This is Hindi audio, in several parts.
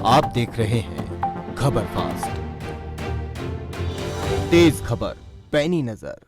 आप देख रहे हैं खबर फास्ट, तेज खबर, पैनी नजर।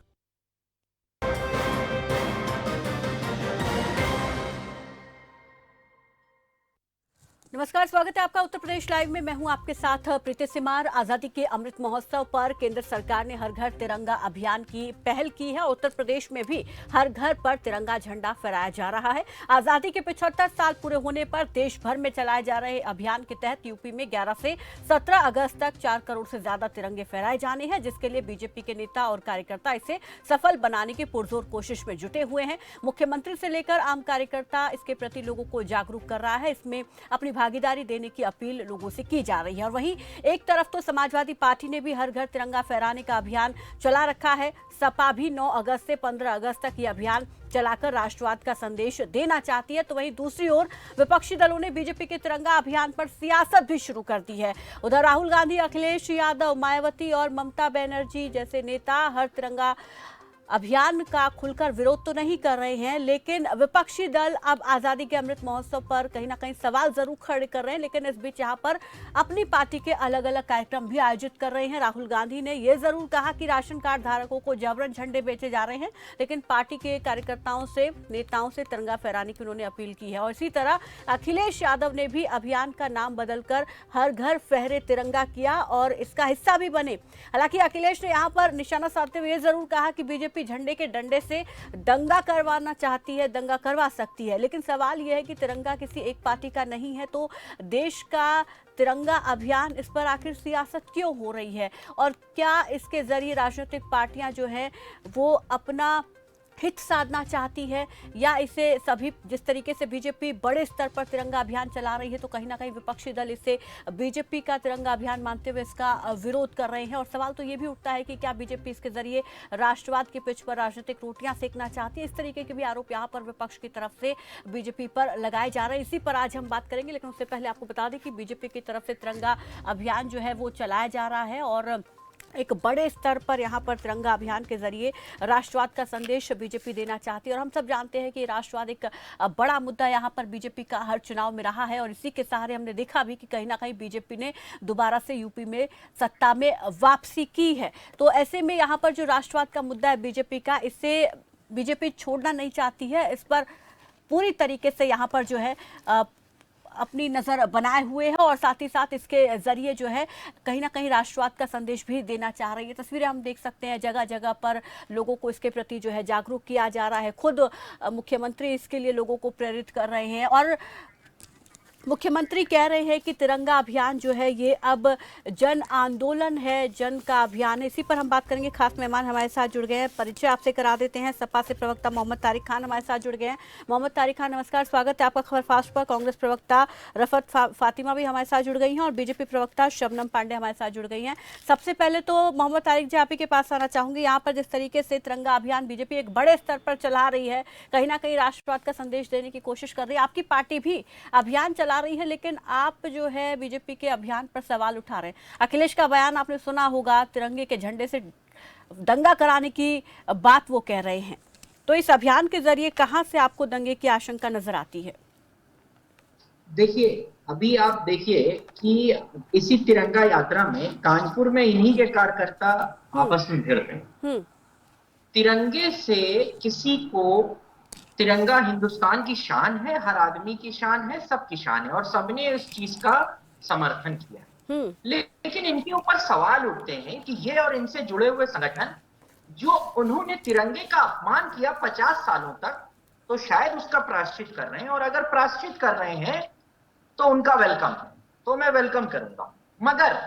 नमस्कार, स्वागत है आपका उत्तर प्रदेश लाइव में। मैं हूं आपके साथ प्रीति सिमार। आजादी के अमृत महोत्सव पर केंद्र सरकार ने हर घर तिरंगा अभियान की पहल की है। उत्तर प्रदेश में भी हर घर पर तिरंगा झंडा फहराया जा रहा है। आजादी के 75 साल पूरे होने पर देश भर में चलाए जा रहे अभियान के तहत यूपी में 11 से 17 अगस्त तक 4 करोड़ से ज्यादा तिरंगे फहराए जाने हैं, जिसके लिए बीजेपी के नेता और कार्यकर्ता इसे सफल बनाने की पुरजोर कोशिश में जुटे हुए हैं। मुख्यमंत्री से लेकर आम कार्यकर्ता इसके प्रति लोगों को जागरूक कर रहा है। इसमें अपनी भागीदारी देने की अपील लोगों से की जा रही है। और वहीं एक तरफ तो समाजवादी पार्टी ने भी हर घर तिरंगा फहराने का अभियान चला रखा है। सपा भी 9 अगस्त से 15 अगस्त तक ये अभियान चलाकर राष्ट्रवाद का संदेश देना चाहती है। तो वहीं दूसरी ओर विपक्षी दलों ने बीजेपी के तिरंगा अभियान पर सियासत भी शुरू कर दी है। उधर राहुल गांधी, अखिलेश यादव, मायावती और ममता बनर्जी जैसे नेता हर तिरंगा अभियान का खुलकर विरोध तो नहीं कर रहे हैं, लेकिन विपक्षी दल अब आजादी के अमृत महोत्सव पर कहीं ना कहीं सवाल जरूर खड़े कर रहे हैं। लेकिन इस बीच यहाँ पर अपनी पार्टी के अलग अलग कार्यक्रम भी आयोजित कर रहे हैं। राहुल गांधी ने यह जरूर कहा कि राशन कार्ड धारकों को जबरन झंडे बेचे जा रहे हैं, लेकिन पार्टी के कार्यकर्ताओं से, नेताओं से तिरंगा फहराने की उन्होंने अपील की है। और इसी तरह अखिलेश यादव ने भी अभियान का नाम बदलकर हर घर फहरे तिरंगा किया और इसका हिस्सा भी बने। हालांकि अखिलेश ने यहाँ पर निशाना साधते हुए जरूर कहा कि बीजेपी झंडे के डंडे से दंगा करवाना चाहती है, दंगा करवा सकती है, लेकिन सवाल यह है कि तिरंगा किसी एक पार्टी का नहीं है, तो देश का तिरंगा अभियान, इस पर आखिर सियासत क्यों हो रही है और क्या इसके जरिए राजनीतिक पार्टियां जो है वो अपना हित साधना चाहती है, या इसे सभी, जिस तरीके से बीजेपी बड़े स्तर पर तिरंगा अभियान चला रही है, तो कहीं ना कहीं विपक्षी दल इसे बीजेपी का तिरंगा अभियान मानते हुए इसका विरोध कर रहे हैं। और सवाल तो ये भी उठता है कि क्या बीजेपी इसके जरिए राष्ट्रवाद की पिच पर राजनीतिक रोटियां सेकना चाहती है। इस तरीके के भी आरोप यहाँ पर विपक्ष की तरफ से बीजेपी पर लगाए जा रहे हैं। इसी पर आज हम बात करेंगे, लेकिन उससे पहले आपको बता दें कि बीजेपी की तरफ से तिरंगा अभियान जो है वो चलाया जा रहा है और एक बड़े स्तर पर यहाँ पर तिरंगा अभियान के जरिए राष्ट्रवाद का संदेश बीजेपी देना चाहती है। और हम सब जानते हैं कि राष्ट्रवाद एक बड़ा मुद्दा यहाँ पर बीजेपी का हर चुनाव में रहा है और इसी के सहारे हमने देखा भी कि कहीं ना कहीं बीजेपी ने दोबारा से यूपी में सत्ता में वापसी की है। तो ऐसे में यहाँ पर जो राष्ट्रवाद का मुद्दा है बीजेपी का, इससे बीजेपी छोड़ना नहीं चाहती है। इस पर पूरी तरीके से यहाँ पर जो है अपनी नज़र बनाए हुए है और साथ ही साथ इसके जरिए जो है कहीं ना कहीं राष्ट्रवाद का संदेश भी देना चाह रही है। तस्वीरें हम देख सकते हैं, जगह जगह पर लोगों को इसके प्रति जो है जागरूक किया जा रहा है। खुद मुख्यमंत्री इसके लिए लोगों को प्रेरित कर रहे हैं और मुख्यमंत्री कह रहे हैं कि तिरंगा अभियान जो है ये अब जन आंदोलन है, जन का अभियान है। इसी पर हम बात करेंगे। खास मेहमान हमारे साथ जुड़ गए हैं, परिचय आपसे करा देते हैं। सपा से प्रवक्ता मोहम्मद तारिक खान हमारे साथ जुड़ गए हैं। मोहम्मद तारिक खान, नमस्कार, स्वागत है आपका खबर फास्ट पर। कांग्रेस प्रवक्ता रफत फातिमा भी हमारे साथ जुड़ गई हैं और बीजेपी प्रवक्ता शबनम पांडे हमारे साथ जुड़ गई हैं। सबसे पहले तो मोहम्मद तारिक जी, आप ही के पास आना चाहूंगी। यहाँ पर जिस तरीके से तिरंगा अभियान बीजेपी एक बड़े स्तर पर चला रही है, कहीं ना कहीं राष्ट्रवाद का संदेश देने की कोशिश कर रही है, आपकी पार्टी भी अभियान चला रही है, लेकिन आप जो है बीजेपी के अभियान पर सवाल उठा रहे हैं। अखिलेश का बयान आपने सुना होगा, तिरंगे के झंडे से दंगा कराने की बात वो कह रहे हैं। तो इस अभियान के जरिए कहां से आपको दंगे की आशंका नजर आती है? देखिए, अभी आप देखिए कि इसी तिरंगा यात्रा में कानपुर में इन्हीं के कार्यकर्ता आपस में भिड़ गए। तिरंगे से किसी को, तिरंगा हिंदुस्तान की शान है, हर आदमी की शान है, सबकी शान है और सबने इस चीज का समर्थन किया। लेकिन इनके ऊपर सवाल उठते हैं कि ये और इनसे जुड़े हुए संगठन जो उन्होंने तिरंगे का अपमान किया 50 सालों तक, तो शायद उसका प्रायश्चित कर रहे हैं। और अगर प्रायश्चित कर रहे हैं तो उनका वेलकम है, तो मैं वेलकम करूंगा, मगर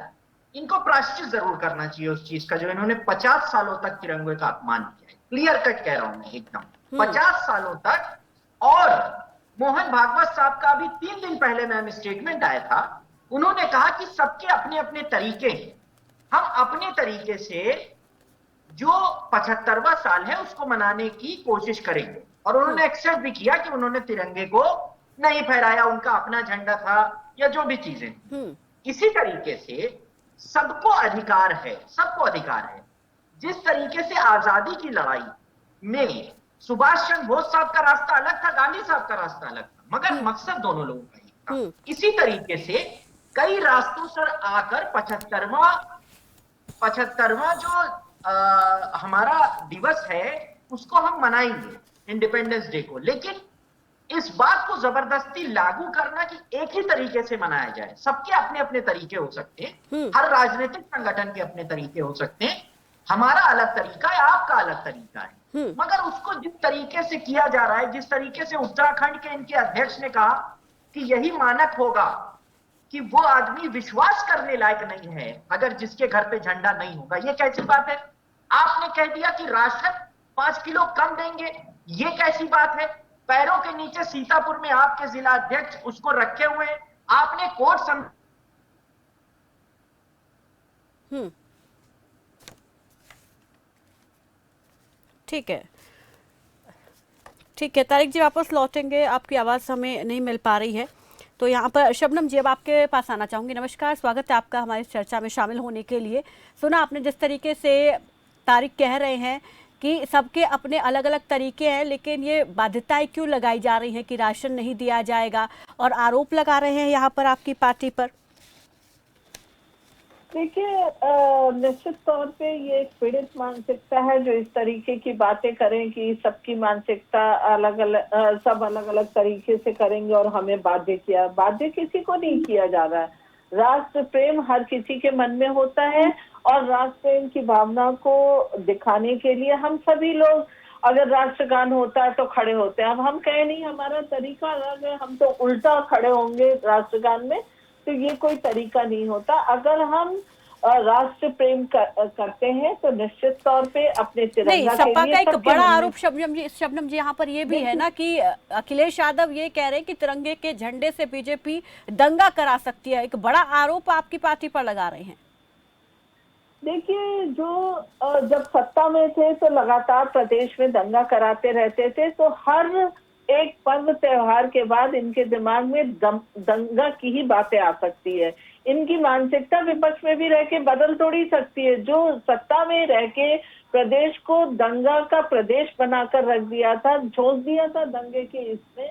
इनको प्रायश्चित जरूर करना चाहिए उस चीज का जो इन्होंने 50 सालों तक तिरंगे का अपमान किया है। क्लियर कट कह रहा हूं मैं एकदम, 50 सालों तक। और मोहन भागवत साहब का भी 3 दिन पहले मैम स्टेटमेंट आया था, उन्होंने कहा कि सबके अपने अपने तरीके हैं, हम अपने तरीके से जो 75वां साल है उसको मनाने की कोशिश करेंगे। और उन्होंने एक्सेप्ट भी किया कि उन्होंने तिरंगे को नहीं फहराया, उनका अपना झंडा था या जो भी चीजें। इसी तरीके से सबको अधिकार है, सबको अधिकार है। जिस तरीके से आजादी की लड़ाई में सुभाष चंद्र बोस साहब का रास्ता अलग था, गांधी साहब का रास्ता अलग था, मगर मकसद दोनों लोगों का ही था। इसी तरीके से कई रास्तों से आकर 75वां जो हमारा दिवस है उसको हम मनाएंगे, इंडिपेंडेंस डे को। लेकिन इस बात को जबरदस्ती लागू करना कि एक ही तरीके से मनाया जाए, सबके अपने अपने तरीके हो सकते हैं, हर राजनीतिक संगठन के अपने तरीके हो सकते हैं, हमारा अलग तरीका है, आपका अलग तरीका है, मगर उसको जिस तरीके से किया जा रहा है, जिस तरीके से उत्तराखंड के इनके अध्यक्ष ने कहा कि यही मानक होगा कि वो आदमी विश्वास करने लायक नहीं है अगर जिसके घर पे झंडा नहीं होगा, ये कैसी बात है? आपने कह दिया कि राशन 5 किलो कम देंगे, ये कैसी बात है? पैरों के नीचे सीतापुर में आपके जिला अध्यक्ष उसको रखे हुए, आपने कोर्ट ठीक है, ठीक है तारिक जी, वापस लौटेंगे, आपकी आवाज़ हमें नहीं मिल पा रही है। तो यहाँ पर शबनम जी, अब आपके पास आना चाहूँगी। नमस्कार, स्वागत है आपका हमारी चर्चा में शामिल होने के लिए। सुना आपने जिस तरीके से तारिक कह रहे हैं कि सबके अपने अलग अलग तरीके हैं, लेकिन ये बाध्यताएं क्यों लगाई जा रही हैं कि राशन नहीं दिया जाएगा, और आरोप लगा रहे हैं यहाँ पर आपकी पार्टी पर। देखिए, निश्चित तौर पे ये एक पीड़ित मानसिकता है जो इस तरीके की बातें करें कि सबकी मानसिकता अलग अलग, सब अलग अलग तरीके से करेंगे और हमें बाध्य किसी को नहीं किया जा रहा है। राष्ट्र प्रेम हर किसी के मन में होता है और राष्ट्र प्रेम की भावना को दिखाने के लिए हम सभी लोग, अगर राष्ट्रगान होता है तो खड़े होते हैं। अब हम कहे नहीं हमारा तरीका अलग है, हम तो उल्टा खड़े होंगे राष्ट्रगान में, तो ये कोई तरीका नहीं होता। अगर हम राष्ट्र प्रेम करते हैं तो निश्चित तौर पे अपने तिरंगा नहीं, के सपा लिए का एक बड़ा आरोप शबनम जी यहाँ पर ये भी है ना कि अखिलेश यादव ये कह रहे हैं कि तिरंगे के झंडे से बीजेपी दंगा करा सकती है। एक बड़ा आरोप आपकी पार्टी पर लगा रहे हैं। देखिए, जो जब सत्ता में थे तो लगातार प्रदेश में दंगा कराते रहते थे, तो हर एक पर्व त्योहार के बाद इनके दिमाग में दंगा की ही बातें आ सकती है। इनकी मानसिकता विपक्ष में भी रह के बदल थोड़ी सकती है। जो सत्ता में रह के प्रदेश को दंगा का प्रदेश बनाकर रख दिया था, झोंक दिया था दंगे के इसमें,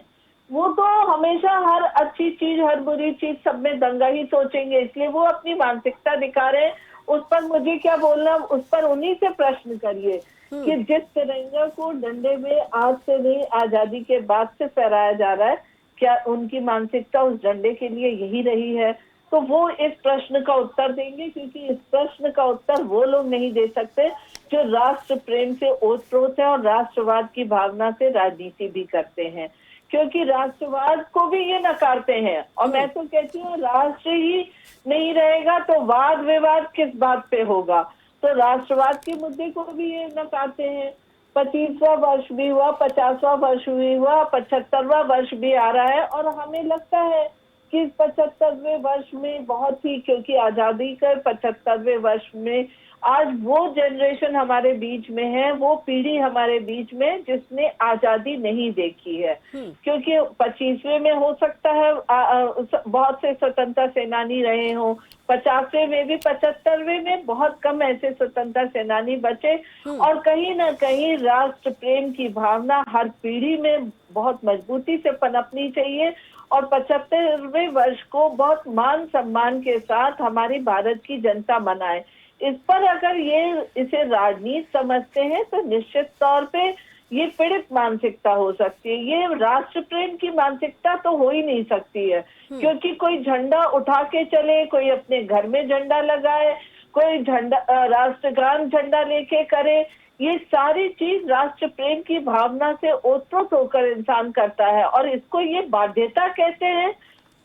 वो तो हमेशा हर अच्छी चीज हर बुरी चीज सब में दंगा ही सोचेंगे। इसलिए वो अपनी मानसिकता दिखा रहे हैं। उस पर मुझे क्या बोलना, उस पर उन्हीं से प्रश्न करिए कि जिस तिरंगा को डंडे में आज से नहीं आजादी के बाद से फहराया जा रहा है, क्या उनकी मानसिकता उस डंडे के लिए यही रही है? तो वो इस प्रश्न का उत्तर देंगे, क्योंकि इस प्रश्न का उत्तर वो लोग नहीं दे सकते जो राष्ट्र प्रेम से ओतप्रोत है और राष्ट्रवाद की भावना से राजनीति भी करते हैं, क्योंकि राष्ट्रवाद को भी ये नकारते हैं। और मैं तो कहती हूँ राष्ट्र ही नहीं रहेगा तो वाद विवाद किस बात पे होगा। तो राष्ट्रवाद के मुद्दे को भी ये नकारते हैं। 25वां वर्ष भी हुआ, 50वां वर्ष भी हुआ, 75वां वर्ष भी आ रहा है, और हमें लगता है कि इस 75वें वर्ष में बहुत ही, क्योंकि आजादी के 75वें वर्ष में आज वो जनरेशन हमारे बीच में है, वो पीढ़ी हमारे बीच में जिसने आजादी नहीं देखी है। क्योंकि 25वें में हो सकता है बहुत से स्वतंत्रता सेनानी रहे हों, 50वें में भी, 75वें में बहुत कम ऐसे स्वतंत्रता सेनानी बचे, और कहीं ना कहीं राष्ट्र प्रेम की भावना हर पीढ़ी में बहुत मजबूती से पनपनी चाहिए, और 75वें वर्ष को बहुत मान सम्मान के साथ हमारी भारत की जनता मनाए। इस पर अगर ये इसे राजनीति समझते हैं तो निश्चित तौर पे ये पीड़ित मानसिकता हो सकती है। ये राष्ट्र प्रेम की मानसिकता तो हो ही नहीं सकती है, क्योंकि कोई झंडा उठा के चले, कोई अपने घर में झंडा लगाए, कोई झंडा राष्ट्रगान झंडा लेके करे, ये सारी चीज राष्ट्र प्रेम की भावना से ओतप्रोत होकर इंसान करता है, और इसको ये बाध्यता कहते हैं।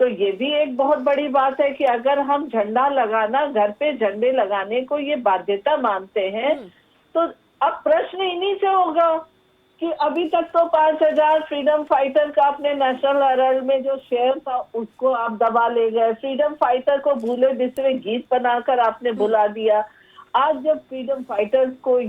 तो ये भी एक बहुत बड़ी बात है कि अगर हम झंडा लगाना, घर पे झंडे लगाने को ये बाध्यता मानते हैं, तो अब प्रश्न इन्हीं से होगा कि अभी तक तो 5000 फ्रीडम फाइटर का अपने नेशनल हेराल्ड में जो शेयर था उसको आप दबा ले गए, फ्रीडम फाइटर को भूले बिसरे गीत बनाकर आपने भुला दिया। आज जब फ्रीडम फाइटर्स को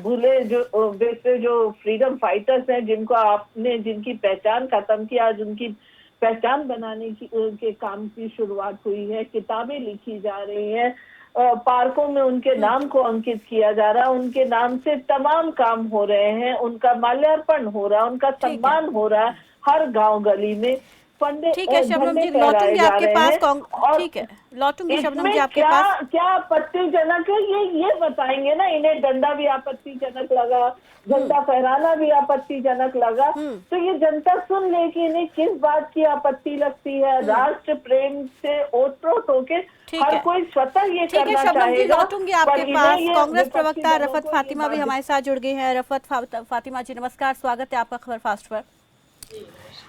भूले जो बिसरे जो फ्रीडम फाइटर्स हैं, जिनको आपने, जिनकी पहचान खत्म की, आज उनकी पहचान बनाने की के काम की शुरुआत हुई है, किताबें लिखी जा रही हैं, पार्कों में उनके नाम को अंकित किया जा रहा है, उनके नाम से तमाम काम हो रहे हैं, उनका माल्यार्पण हो रहा है, उनका सम्मान हो रहा है हर गांव गली में। ठीक है शबनम जी, झंडे लौटूंगी फहराए जा आपके रहे पास हैं। और ठीक है, लौटूंगी शबनम जी इसमें आपके क्या पास। क्या आपत्तिजनक है ये बताएंगे ना। इन्हें डंडा भी आपत्तिजनक लगा, झंडा फहराना भी आपत्तिजनक लगा, तो ये जनता सुन ले कि इन्हें किस बात की आपत्ति लगती है। राष्ट्र प्रेम से ओतप्रोत होके ठीक हर है, कोई स्वतः ये ठीक है करना शबनम जी, चाहेगा, लौटूंगी पर आपके इन्हें पास। ये कांग्रेस विपक्षी प्रवक्ता दलों रफत को ये फातिमा भी बात हमारे साथ जुड़ गई हैं। रफत फातिमा जी नमस्कार, स्वागत है आपका खबर फास्ट पर।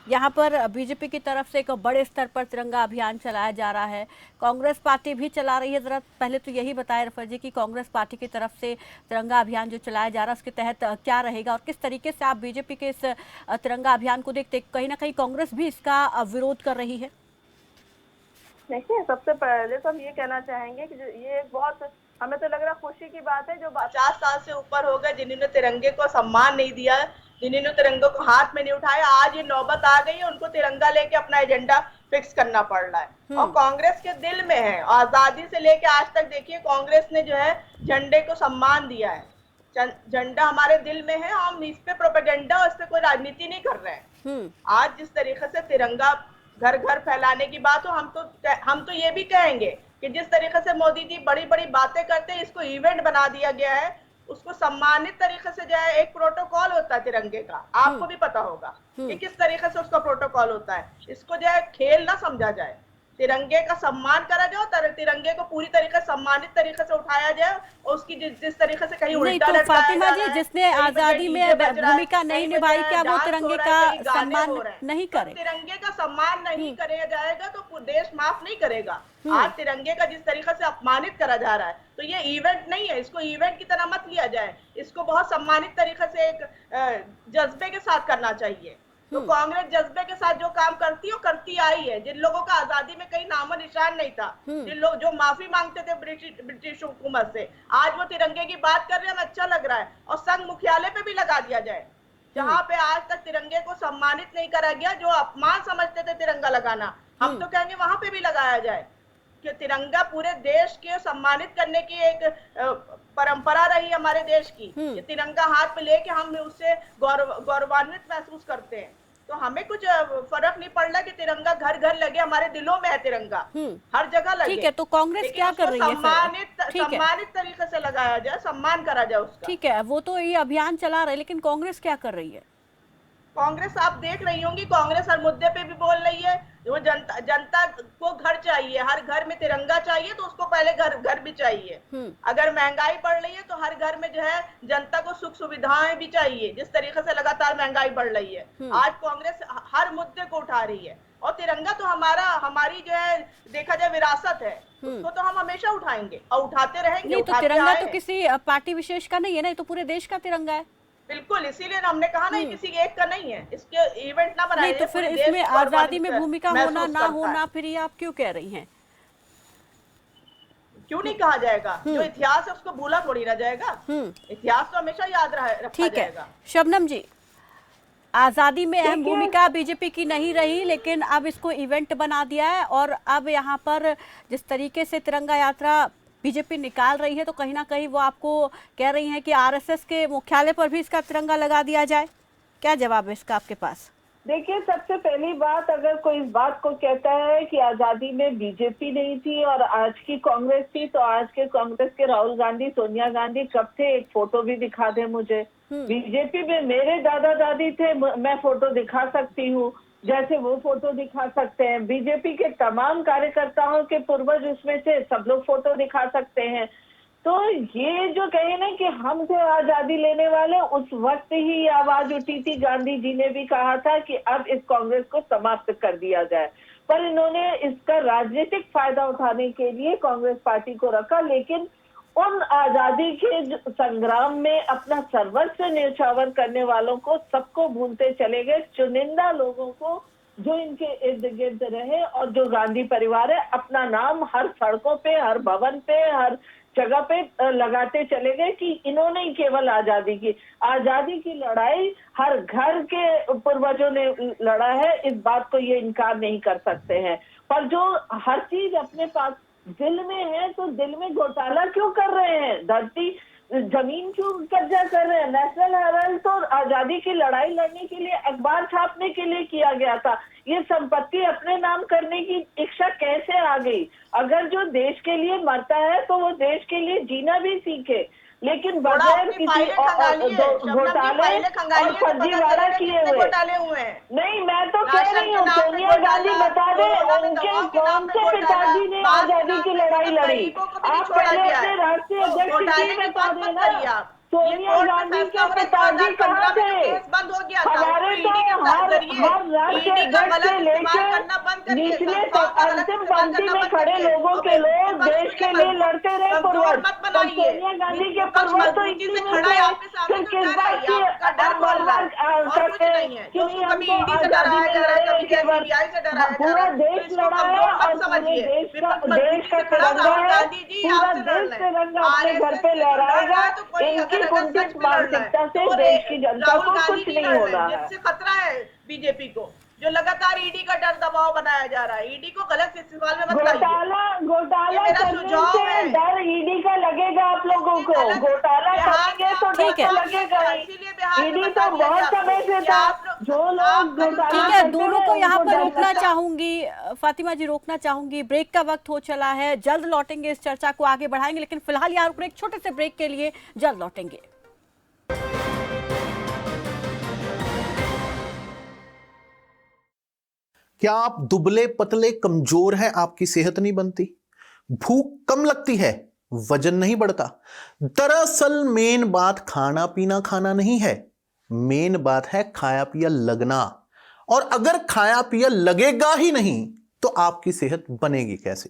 यहाँ पर बीजेपी की तरफ से एक बड़े स्तर पर तिरंगा अभियान चलाया जा रहा है, कांग्रेस पार्टी भी चला रही है। जरा पहले तो यही बताएं रफत जी कि कांग्रेस पार्टी की तरफ से तिरंगा अभियान जो चलाया जा रहा है उसके तहत क्या रहेगा और किस तरीके से आप बीजेपी के इस तिरंगा अभियान को देखते, कहीं ना कहीं कांग्रेस भी इसका विरोध कर रही है। देखिए, सबसे पहले तो हम ये कहना चाहेंगे कि ये एक बहुत, हमें तो लग रहा खुशी की बात है, जो 50 साल से ऊपर हो गए जिन्होंने तिरंगे को सम्मान नहीं दिया, जिन्होंने तिरंगे को हाथ में नहीं उठाया, आज ये नौबत आ गई है उनको तिरंगा लेके अपना एजेंडा फिक्स करना पड़ रहा है। और कांग्रेस के दिल में है, आजादी से लेके आज तक देखिए कांग्रेस ने जो है झंडे को सम्मान दिया है। झंडा हमारे दिल में है, हम इस पे प्रोपेगेंडा और इस पे कोई राजनीति नहीं कर रहे हैं। आज जिस तरीके से तिरंगा घर घर फैलाने की बात हो, हम तो ये भी कहेंगे कि जिस तरीके से मोदी जी बड़ी बड़ी बातें करते हैं, इसको इवेंट बना दिया गया है, उसको सम्मानित तरीके से जो है एक प्रोटोकॉल होता है तिरंगे का, आपको भी पता होगा कि किस तरीके से उसका प्रोटोकॉल होता है। इसको जो है खेल ना समझा जाए, तिरंगे का सम्मान करा जाए, तिरंगे को पूरी तरीके से सम्मानित तरीके से उठाया जाए और उसकी जिस तरीके से कहीं नहीं उल्टा तो फातिमा जी, जिसने आजादी में भूमिका नहीं निभाई, क्या वो तिरंगे का सम्मान नहीं करे? तिरंगे का सम्मान नहीं किया जाएगा तो देश माफ नहीं करेगा। आज तिरंगे का जिस तरीके से अपमानित करा जा रहा है, तो ये इवेंट नहीं है, इसको इवेंट की तरह मत लिया जाए, इसको बहुत सम्मानित तरीके से एक जज्बे के साथ करना चाहिए। तो कांग्रेस जज्बे के साथ जो काम करती है वो करती आई है। जिन लोगों का आजादी में कहीं नामो निशान नहीं था, जिन लोग जो माफी मांगते थे ब्रिटिश हुकूमत से, आज वो तिरंगे की बात कर रहे हैं, हमें अच्छा लग रहा है। और संघ मुख्यालय पे भी लगा दिया जाए, जहां पे आज तक तिरंगे को सम्मानित नहीं करा गया, जो अपमान समझते थे तिरंगा लगाना, हम तो कहेंगे वहां पे भी लगाया जाए कि तिरंगा पूरे देश के सम्मानित करने की एक परंपरा रही हमारे देश की। कि तिरंगा हाथ में लेके हम उससे गौरवान्वित महसूस करते हैं। तो हमें कुछ फर्क नहीं पड़ रहा कि तिरंगा घर घर लगे, हमारे दिलों में है तिरंगा, हर जगह लगे। ठीक है, तो कांग्रेस क्या कर रही है? सम्मानित तरीके से लगाया जाए, सम्मान करा जाए उसका। ठीक है, वो तो ये अभियान चला रहे, लेकिन कांग्रेस क्या कर रही है? कांग्रेस आप देख रही होंगी, कांग्रेस हर मुद्दे पे भी बोल रही है। वो जनता को घर चाहिए, हर घर में तिरंगा चाहिए, तो उसको पहले घर भी चाहिए। अगर महंगाई बढ़ रही है तो हर घर में जो है जनता को सुख सुविधाएं भी चाहिए, जिस तरीके से लगातार महंगाई बढ़ रही है। आज कांग्रेस हर मुद्दे को उठा रही है, और तिरंगा तो हमारी जो है देखा जाए विरासत है, उसको तो हम हमेशा उठाएंगे और उठाते रहेंगे। नहीं तो तिरंगा तो किसी पार्टी विशेष का नहीं है ना, ये तो पूरे देश का तिरंगा है। बिल्कुल, इसीलिए हमने कहा ना किसी एक का नहीं है, इसके इवेंट ना बनाए। नहीं तो फिर इसमें आजादी में भूमिका होना ना होना, फिर ये आप क्यों कह रही हैं? क्यों नहीं कहा जाएगा? जो इतिहास है उसको भूला थोड़ी ना जाएगा, इतिहास तो हमेशा याद रखा जाएगा। ठीक है शबनम जी, आजादी में अहम भूमिका बीजेपी की नहीं रही, लेकिन अब इसको इवेंट बना दिया है, और अब यहाँ पर जिस तरीके से तिरंगा यात्रा बीजेपी निकाल रही है, तो कहीं ना कहीं वो आपको कह रही हैं कि आरएसएस के मुख्यालय पर भी इसका तिरंगा लगा दिया जाए। क्या जवाब है इसका आपके पास? देखिए, सबसे पहली बात, अगर कोई इस बात को कहता है कि आजादी में बीजेपी नहीं थी और आज की कांग्रेस थी, तो आज के कांग्रेस के राहुल गांधी, सोनिया गांधी कब थे? एक फोटो भी दिखा दे मुझे। बीजेपी में मेरे दादा दादी थे, मैं फोटो दिखा सकती हूँ, जैसे वो फोटो दिखा सकते हैं। बीजेपी के तमाम कार्यकर्ताओं के पूर्वज उसमें थे, सब लोग फोटो दिखा सकते हैं। तो ये जो कहे ना कि हम थे आजादी लेने वाले, उस वक्त ही आवाज उठी थी। गांधी जी ने भी कहा था कि अब इस कांग्रेस को समाप्त कर दिया जाए, पर इन्होंने इसका राजनीतिक फायदा उठाने के लिए कांग्रेस पार्टी को रखा। लेकिन उन आजादी के संग्राम में अपना सर्वस्व न्यौछावर करने वालों को सबको भूलते चले गए। चुनिंदा लोगों को जो इनके इर्द गिर्द रहे और जो गांधी परिवार है, अपना नाम हर सड़कों पे, हर भवन पे, हर जगह पे लगाते चले गए कि इन्होंने ही केवल आजादी की लड़ाई हर घर के पूर्वजों ने लड़ा है। इस बात को ये इनकार नहीं कर सकते हैं। पर जो हर चीज अपने पास दिल में है, तो दिल में घोटाला क्यों कर रहे हैं? धरती जमीन क्यों कब्जा कर रहे हैं? नेशनल हेराल्ड तो आजादी की लड़ाई लड़ने के लिए, अखबार छापने के लिए किया गया था। ये संपत्ति अपने नाम करने की इच्छा कैसे आ गई? अगर जो देश के लिए मरता है तो वो देश के लिए जीना भी सीखे, लेकिन बगैर किसी घोटाले और फर्जीवाड़ा किए हुए। नहीं, मैं तो कह रही हूँ सोनिया गांधी बता दे उनके कौन से पिताजी ने आजादी की लड़ाई लड़ी। आप पहले अपने राष्ट्रीय अध्यक्ष की बता देना, सोनिया गांधी के पिताजी कहाँ थे? हमारे तो हर राष्ट्रीय अध्यक्ष से लेकर निचले अंतिम पंक्ति में खड़े लोगों के लोग देश के लिए लड़ते रहे पूर्वज। तो सोनिया गांधी के पूर्वज तो इतनी फिर किस बात की करते हैं? क्योंकि हमको आजादी के लड़ाई के बाद पूरा देश लड़ा है और पूरे देश का तिरंगा है, पूरा देश तिरंगा अपने घर पे लहराएगा। इनकी कुंठित मानसिकता से देश की जनता को कुछ नहीं होना है। जिससे खतरा है बीजेपी को, जो लगातार ईडी का डर दबाव बनाया जा रहा है। ईडी को गलत इस्तेमाल में मत लाइए। घोटाला करने से डर ईडी का लगेगा आप लोगों को। घोटाला करेंगे तो ठीक है, लगेगा। ईडी तो बहुत समय से था। जो लोग घोटाला, ठीक है, दोनों को यहाँ पर रोकना चाहूंगी, फातिमा जी रोकना चाहूंगी। ब्रेक का वक्त हो चला है, जल्द लौटेंगे, इस चर्चा को आगे बढ़ाएंगे, लेकिन फिलहाल यहाँ रुक, एक छोटे से ब्रेक के लिए जल्द लौटेंगे। क्या आप दुबले पतले कमजोर हैं? आपकी सेहत नहीं बनती, भूख कम लगती है, वजन नहीं बढ़ता? दरअसल मेन बात खाना पीना खाना नहीं है, मेन बात है खाया पिया लगना। और अगर खाया पिया लगेगा ही नहीं तो आपकी सेहत बनेगी कैसे?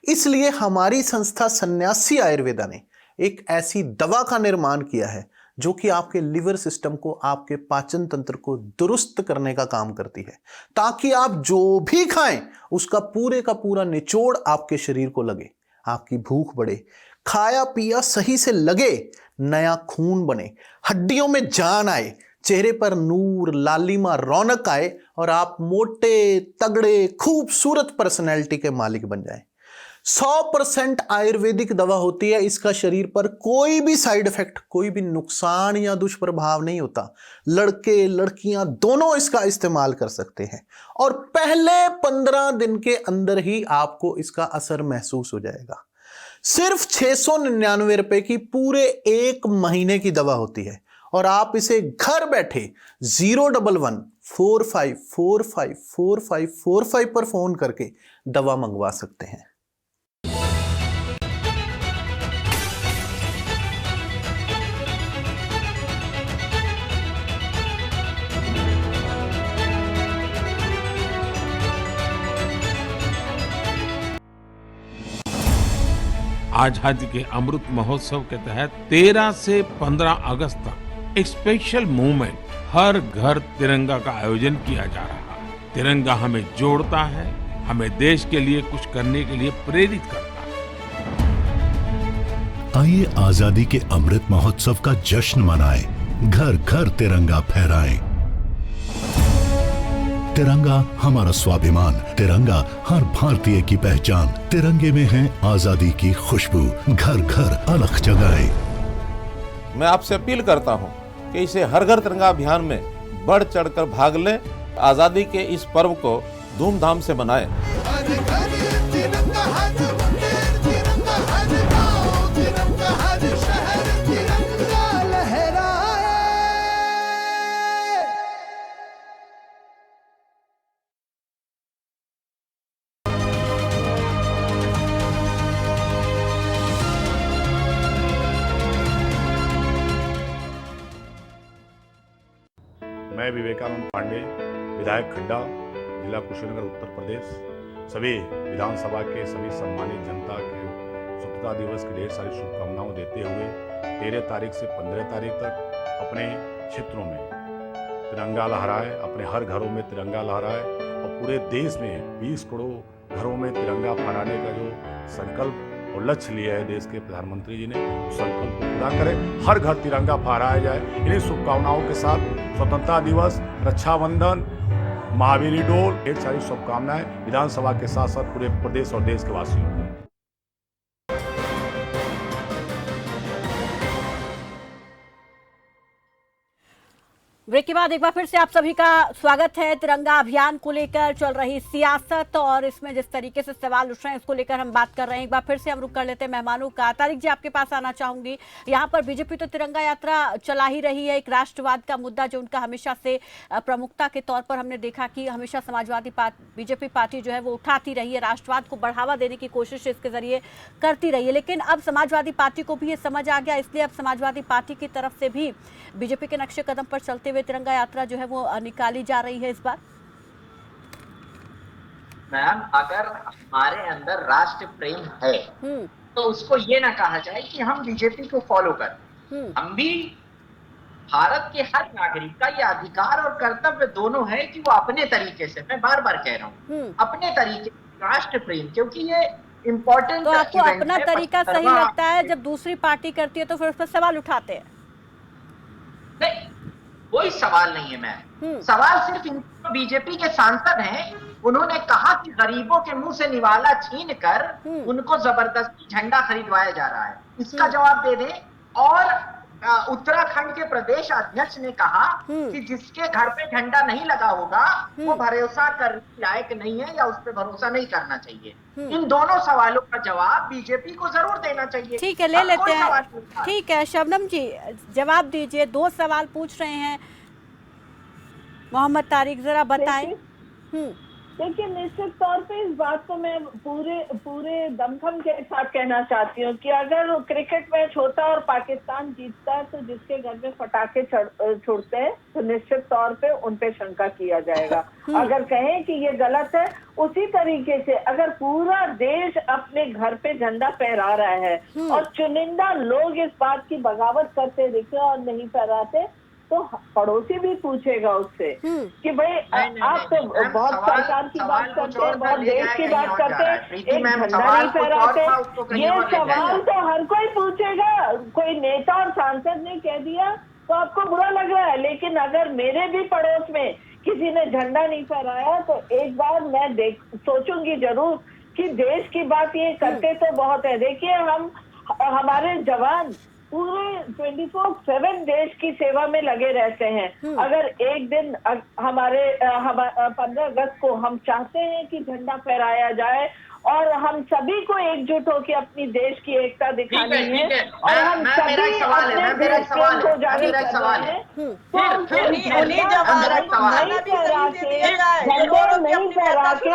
इसलिए हमारी संस्था सन्यासी आयुर्वेदा ने एक ऐसी दवा का निर्माण किया है जो कि आपके लिवर सिस्टम को, आपके पाचन तंत्र को दुरुस्त करने का काम करती है, ताकि आप जो भी खाएं उसका पूरे का पूरा निचोड़ आपके शरीर को लगे, आपकी भूख बढ़े, खाया पिया सही से लगे, नया खून बने, हड्डियों में जान आए, चेहरे पर नूर, लालिमा, रौनक आए और आप मोटे, तगड़े, खूबसूरत पर्सनैलिटी के मालिक बन जाएं। 100% आयुर्वेदिक दवा होती है। इसका शरीर पर कोई भी साइड इफेक्ट, कोई भी नुकसान या दुष्प्रभाव नहीं होता। लड़के लड़कियां दोनों इसका इस्तेमाल कर सकते हैं और पहले 15 दिन के अंदर ही आपको इसका असर महसूस हो जाएगा। सिर्फ 699 रुपए की पूरे 1 महीने की दवा होती है और आप इसे घर बैठे 011-45454545 पर फोन करके दवा मंगवा सकते हैं। आजादी के अमृत महोत्सव के तहत 13 से 15 अगस्त तक एक स्पेशल मूवमेंट हर घर तिरंगा का आयोजन किया जा रहा है। तिरंगा हमें जोड़ता है, हमें देश के लिए कुछ करने के लिए प्रेरित करता है। आइए आजादी के अमृत महोत्सव का जश्न मनाएं, घर घर तिरंगा फहराएं। तिरंगा हमारा स्वाभिमान, तिरंगा हर भारतीय की पहचान। तिरंगे में है आजादी की खुशबू, घर घर अलख जगाए। मैं आपसे अपील करता हूं कि इसे हर घर तिरंगा अभियान में बढ़ चढ़कर भाग लें। आजादी के इस पर्व को धूमधाम से मनाएं। मैं विवेकानंद पांडे, विधायक खड्डा, जिला कुशीनगर, उत्तर प्रदेश, सभी विधानसभा के सभी सम्मानित जनता के स्वतंत्रता दिवस की ढेर सारी शुभकामनाएं देते हुए 13 तारीख से 15 तारीख तक अपने क्षेत्रों में तिरंगा लहराए, अपने हर घरों में तिरंगा लहराए और पूरे देश में 20 करोड़ घरों में तिरंगा फहराने का जो संकल्प और लक्ष्य लिया है देश के प्रधानमंत्री जी ने, उस संकल्प को पूरा करें, हर घर तिरंगा फहराया जाए। इन्हीं शुभकामनाओं के साथ स्वतंत्रता दिवस, रक्षाबंधन, महावीर डोल, ढेर सारी शुभकामनाएं विधानसभा के साथ साथ पूरे प्रदेश और देश के वासियों को। ब्रेक के बाद एक बार फिर से आप सभी का स्वागत है। तिरंगा अभियान को लेकर चल रही सियासत और इसमें जिस तरीके से सवाल उठ रहे हैं उसको लेकर हम बात कर रहे हैं। एक बार फिर से हम रुक कर लेते हैं मेहमानों का। तारिक जी, आपके पास आना चाहूंगी। यहाँ पर बीजेपी तो तिरंगा यात्रा चला ही रही है, एक राष्ट्रवाद का मुद्दा जो उनका हमेशा से प्रमुखता के तौर पर हमने देखा कि हमेशा समाजवादी पार्टी बीजेपी पार्टी जो है वो उठाती रही है, राष्ट्रवाद को बढ़ावा देने की कोशिश इसके जरिए करती रही है। लेकिन अब समाजवादी पार्टी को भी ये समझ आ गया, इसलिए अब समाजवादी पार्टी की तरफ से भी बीजेपी के नक्शे कदम पर चलते हुए तिरंगा यात्रा जो है वो निकाली जा रही है इस बार। मैम, अगर हमारे अंदर राष्ट्र प्रेम है तो उसको ये ना कहा जाए कि हम बीजेपी को फॉलो करें। हम भी, भारत के हर नागरिक का ये अधिकार और कर्तव्य दोनों है कि वो अपने तरीके से, मैं बार बार कह रहा हूँ, अपने तरीके राष्ट्र प्रेम, क्योंकि ये इम्पोर्टेंट। तो आपको अपना तरीका सही लगता है, जब दूसरी पार्टी करती है तो फिर उस पर सवाल उठाते हैं? नहीं, कोई सवाल नहीं है मैम। सवाल सिर्फ बीजेपी के सांसद हैं, उन्होंने कहा कि गरीबों के मुंह से निवाला छीन कर उनको जबरदस्ती झंडा खरीदवाया जा रहा है, इसका जवाब दे दें। और उत्तराखंड के प्रदेश अध्यक्ष ने कहा कि जिसके घर पे झंडा नहीं लगा होगा वो भरोसा करने लायक नहीं है या उस पर भरोसा नहीं करना चाहिए। इन दोनों सवालों का जवाब बीजेपी को जरूर देना चाहिए। ठीक है, ले लेते हैं। ठीक है, शबनम जी जवाब दीजिए। 2 सवाल पूछ रहे हैं मोहम्मद तारिक, जरा बताएं। देखिए, निश्चित तौर पे इस बात को मैं पूरे दमखम के साथ कहना चाहती हूँ कि अगर क्रिकेट मैच होता और पाकिस्तान जीतता है तो जिसके घर में पटाखे छोड़ते हैं तो निश्चित तौर पे उन पे शंका किया जाएगा। अगर कहें कि ये गलत है, उसी तरीके से अगर पूरा देश अपने घर पे झंडा फहरा रहा है और चुनिंदा लोग इस बात की बगावत करते दिखे और नहीं फहराते, तो पड़ोसी भी पूछेगा उससे कि भाई आप तो बहुत सरकार की बात करते हैं, बहुत देश की बात करते हैं, एक झंडा नहीं फहराते। ये सवाल तो हर कोई पूछेगा। कोई नेता और सांसद ने कह दिया तो आपको बुरा लग रहा है, लेकिन अगर मेरे भी पड़ोस में किसी ने झंडा नहीं फहराया तो एक बार मैं सोचूंगी जरूर कि देश की बात ये करते तो बहुत है। देखिए, हमारे जवान पूरे 24/7 देश की सेवा में लगे रहते हैं। अगर एक दिन हमारे 15 अगस्त को हम चाहते हैं कि झंडा फहराया जाए और हम सभी को एकजुट होकर अपनी देश की एकता दिखानी है और हम सभी अपने देश प्रेम को जारी करना है, तो नहीं फहरा के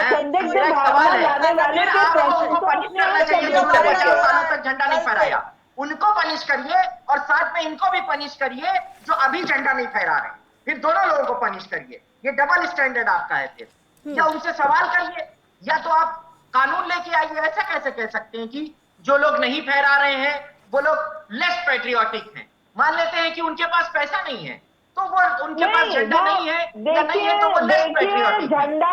संदिग्ध भावना लाने वाले के झंडा नहीं फहराया उनको पनिश करिए और साथ में इनको भी पनिश करिए जो अभी झंडा नहीं फहरा रहे, फिर दोनों लोगों को पनिश करिए। ये डबल स्टैंडर्ड आपका है। फिर या उनसे सवाल करिए या तो आप कानून लेके आइए। ऐसा कैसे कह सकते हैं कि जो लोग नहीं फहरा रहे हैं वो लोग लेस पैट्रियोटिक हैं? मान लेते हैं कि उनके पास पैसा नहीं है तो वो उनके पास झंडा नहीं है या नहीं है तो वो लेस पैट्रियोटिक है। झंडा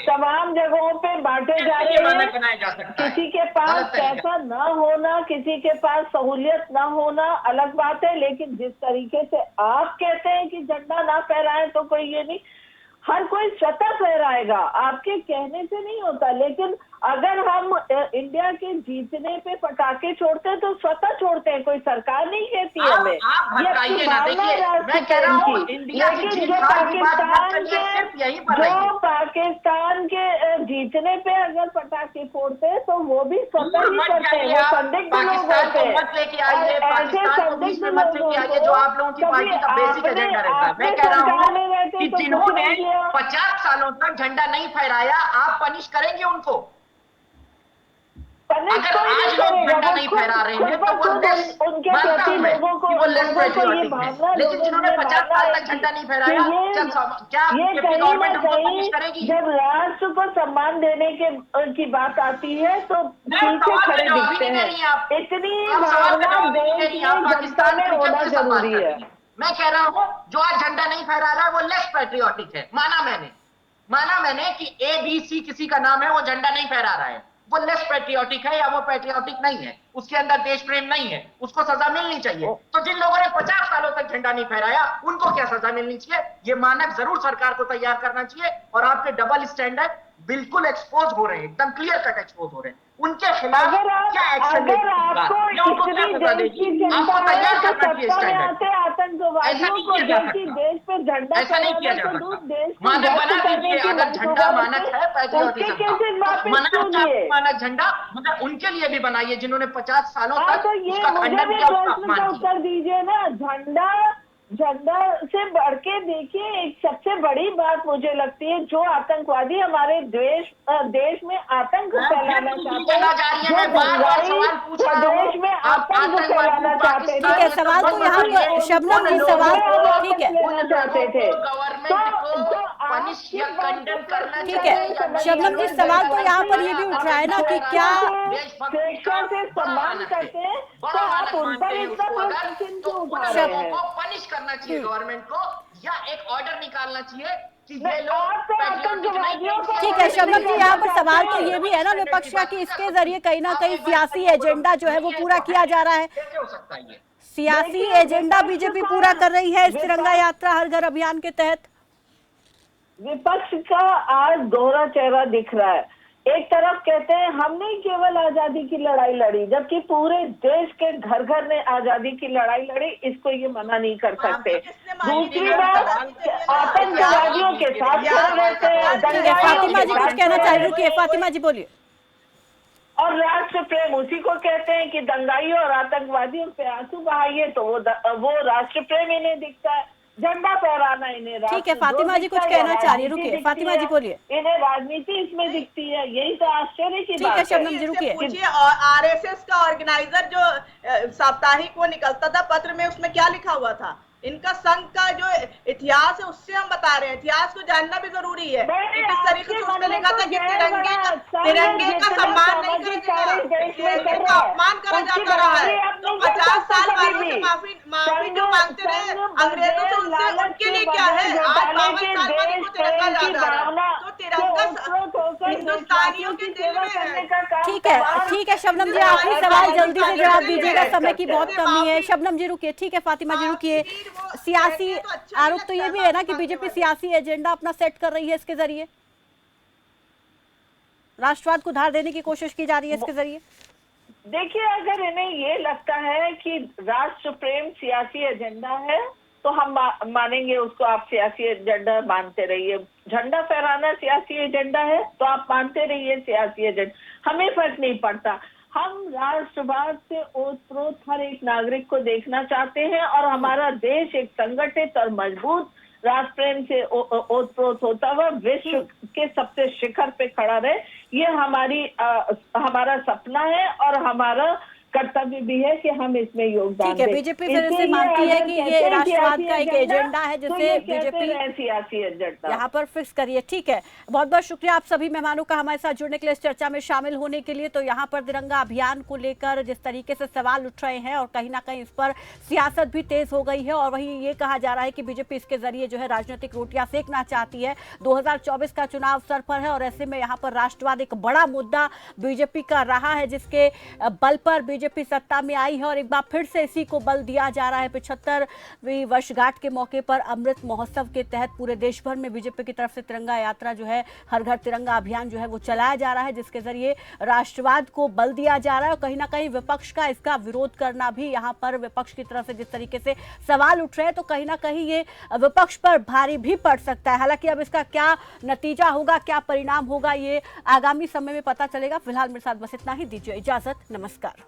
तमाम जगहों पे बांटे जा रहे हैं। किसी के पास पैसा ना होना, किसी के पास सहूलियत ना होना अलग बात है, लेकिन जिस तरीके से आप कहते हैं कि झंडा ना फहराए तो कोई ये नहीं, हर कोई स्वतः फहराएगा, आपके कहने से नहीं होता। लेकिन अगर हम इंडिया के जीतने पे पटाखे छोड़ते हैं तो स्वतः छोड़ते हैं, कोई सरकार नहीं कहती हमें। मैं कह रहा हूं लेकिन जो पाकिस्तान के जीतने पे अगर पटाखे फोड़ते हैं तो वो भी स्वतः ही करते हैं, वो संदिग्ध लोग होते हैं। ऐसे संदिग्ध लोग जो आप लोगों की पार्टी का बेसिक एजेंडा रहता है। मैं कह रहा हूं कि जिन्होंने 50 सालों तक झंडा नहीं फहराया, आप पनिश करेंगे उनको। अगर आज लोग झंडा नहीं फहरा रहे हैं तो उनके प्रति लोगों को ये भावना, लेकिन जिन्होंने 50 साल तक झंडा नहीं फहराया, क्या गवर्नमेंट उनको पनिश करेगी? जब राष्ट्र को सम्मान देने की बात आती है तो पीछे खड़े दिखते हैं। इतनी भावना देश की जनता में होना जरूरी है। मैं कह रहा हूं जो आज झंडा नहीं फहरा रहा है वो लेस पैट्रियोटिक है। माना मैंने कि ABC किसी का नाम है, वो झंडा नहीं फहरा रहा है, वो लेस पैट्रियोटिक है या वो पैट्रियोटिक नहीं है, उसके अंदर देश प्रेम नहीं है, उसको सजा मिलनी चाहिए। तो जिन लोगों ने 50 सालों तक झंडा नहीं फहराया उनको क्या सजा मिलनी चाहिए? ये मानक जरूर सरकार को तैयार करना चाहिए। और आपके डबल स्टैंडर्ड बिल्कुल एक्सपोज हो रहे हैं, एकदम क्लियर कट एक्सपोज हो रहे हैं। उनके खिलाफ क्या एक्शन अगर आपको इतनी देश की चिंता है तो सत्ता में आते आतंकवादियों को देश पे झंडा ऐसा नहीं किया जा सकता। देश को मानक बना ध्वस्त करने दीजिए, की अगर झंडा मानक है पैट्रियोटिज्म का, कैसे वापस क्यों लिए? मानक झंडा मगर उनके लिए भी बनाइए जिन्होंने 50 सालों तक तो ये उसका मुझे खंडन भी किया, उसका प्रश्न का अपमान किया। उत्तर दीजिए ना। झंडा से बढ़ के देखिए, एक सबसे बड़ी बात मुझे लगती है, जो आतंकवादी हमारे देश में आतंक फैलाना चाहते हैं, जो देश में आतंक फैलाना चाहते हैं। ठीक है, सवाल तो यहाँ पर शबनम जी सवाल ठीक है, चाहते थे ठीक है शबनम जी, सवाल तो यहाँ पर ये भी उठ रहा है ना कि क्या स्वेच्छा से सम्मान करते हैं, तो आप उन पर इतना प्रश्न क्यों उठा रहे हैं? पनिश करना चाहिए गवर्नमेंट को, या एक ऑर्डर निकालना चाहिए कि ये ठीक है शबनम जी, यहाँ पर सवाल तो ये भी है ना विपक्ष का कि इसके जरिए कहीं ना कहीं सियासी एजेंडा जो है वो पूरा किया जा रहा है। कैसे हो सकता है ये? सियासी एजेंडा बीजेपी पूरा कर रही है इस तिरंगा यात्रा हर घर अभियान के तहत। विपक्ष का आज दोहरा चेहरा दिख रहा है। एक तरफ कहते हैं हमने केवल आजादी की लड़ाई लड़ी, जबकि पूरे देश के घर घर ने आजादी की लड़ाई लड़ी, इसको ये मना नहीं कर सकते। दूसरी बात, आतंकवादियों के साथ खड़े रहते हैं। फातिमा जी कुछ कहना चाह रही है, फातिमा जी बोलिए। और राष्ट्र प्रेम उसी को कहते हैं कि दंगाइयों और आतंकवादियों पे आंसू बहाइए तो वो राष्ट्र प्रेम इन्हें दिखता है, झंडा फहराना इन्हें। ठीक है फातिमा जी कुछ कहना चाह रही है, रुकिए फातिमा जी बोलिए। इन्हें राजनीति इसमें दिखती है, यही तो आश्चर्य की बात है। ठीक है शबनम जी रुकिए। पूछिए आरएसएस का ऑर्गेनाइजर जो साप्ताहिक वो निकलता था पत्र में, उसमें क्या लिखा हुआ था? इनका संघ का जो इतिहास है उससे हम बता रहे हैं, इतिहास को जानना भी जरूरी है। किस तरीके से उसमें लिखा था कि तिरंगे का सम्मान नहीं करेगा, तिरंगे का अपमान करा जाता रहा है। तो 50 साल वालों से माफी जो मांगते रहे अंग्रेजों से, उनके लिए क्या है? आज 52 साल बाद उनको तिरंगा याद आ रहा है। तो तिरंगा हिंदुस्तानियों के दिल में है। ठीक है शबनम जी, आखिरी सवाल जल्दी से जवाब दीजिएगा, समय की बहुत कमी है। शबनम जी रुकिए, ठीक है फातिमा जी रुकिए। सियासी आरोप तो ये भी है ना कि बीजेपी सियासी एजेंडा अपना सेट कर रही है, इसके जरिए राष्ट्रवाद को धार देने की कोशिश की जा रही है इसके जरिए। देखिए, अगर इन्हें ये लगता है कि राष्ट्र प्रेम सियासी एजेंडा है तो हम मानेंगे उसको, आप सियासी एजेंडा मानते रहिए। झंडा फहराना सियासी एजेंडा है तो आप मानते रहिए सियासी एजेंडा, हमें फर्क नहीं पड़ता। हम राष्ट्रवाद से ओतप्रोत हर एक नागरिक को देखना चाहते हैं और हमारा देश एक संगठित और मजबूत राष्ट्र प्रेम से ओतप्रोत होता हुआ विश्व के सबसे शिखर पे खड़ा रहे, ये हमारा सपना है और हमारा कर्तव्य भी है कि हम इसमें योगदान दें। बीजेपी फिर से मानती है कि ये राष्ट्रवाद का एक एजेंडा है जिसे बीजेपी सियासी एजेंडा यहाँ पर फिक्स करिए। ठीक है, बहुत बहुत शुक्रिया आप सभी मेहमानों का हमारे साथ जुड़ने के लिए, इस चर्चा में शामिल होने के लिए। तो यहाँ पर तिरंगा अभियान को लेकर जिस तरीके से सवाल उठ रहे हैं और कहीं ना कहीं इस पर सियासत भी तेज हो गई है और वहीं ये कहा जा रहा है कि बीजेपी इसके जरिए जो है राजनीतिक रोटियां सेकना चाहती है। 2024 का चुनाव सर पर है और ऐसे में यहाँ पर राष्ट्रवाद एक बड़ा मुद्दा बीजेपी का रहा है, जिसके बल पर बीजेपी सत्ता में आई है और एक बार फिर से इसी को बल दिया जा रहा है। 75वीं वर्षगांठ के मौके पर अमृत महोत्सव के तहत पूरे देश भर में बीजेपी की तरफ से तिरंगा यात्रा जो है, हर घर तिरंगा अभियान जो है वो चलाया जा रहा है, जिसके जरिए राष्ट्रवाद को बल दिया जा रहा है। और कहीं ना कहीं विपक्ष का इसका विरोध करना भी, यहाँ पर विपक्ष की तरफ से जिस तरीके से सवाल उठ रहे हैं तो कहीं ना कहीं ये विपक्ष पर भारी भी पड़ सकता है। हालांकि अब इसका क्या नतीजा होगा, क्या परिणाम होगा, ये आगामी समय में पता चलेगा। फिलहाल मेरे साथ बस इतना ही, दीजिए इजाजत, नमस्कार।